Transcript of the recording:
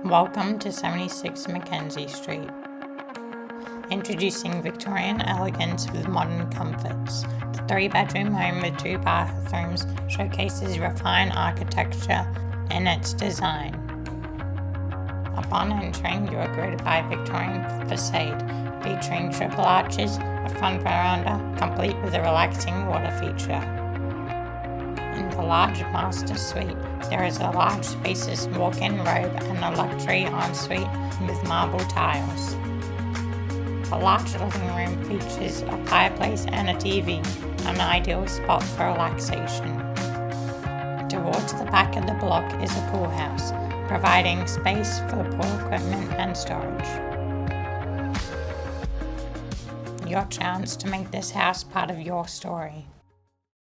Welcome to 76 Mackenzie Street. Introducing Victorian elegance with modern comforts. The 3-bedroom home with 2 bathrooms showcases refined architecture in its design. Upon entering, you are greeted by a Victorian facade featuring triple arches, a front veranda, complete with a relaxing water feature. In the large master suite, there is a large spacious walk-in robe and a luxury ensuite with marble tiles. The large living room features a fireplace and a TV, an ideal spot for relaxation. Towards the back of the block is a pool house, providing space for pool equipment and storage. Your chance to make this house part of your story.